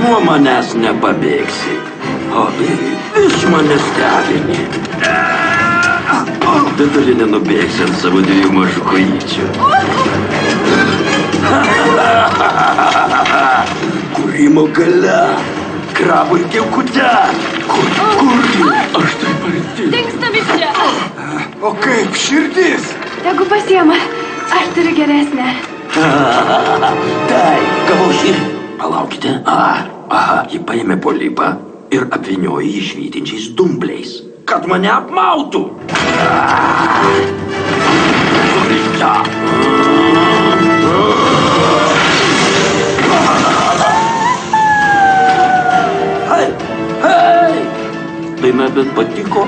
nuo manęs nepabėgsi. O iš mane stebini. Bet toli nenubėgsi ant savo 2 mažų kojyčių. Kūrimo gale. Krabui kiaukute. Kurgi? Aš taip arti. Dingstam iš čia. O kaip širdis? Tegu pasiema. Aš turiu geresnę. Tai, gavau širdį. Palaukite. Aha, ji paėmė polipą ir apvyniojo jį švytinčiais dumbliais, kad mane apmautų. Hei! Daina bet patiko.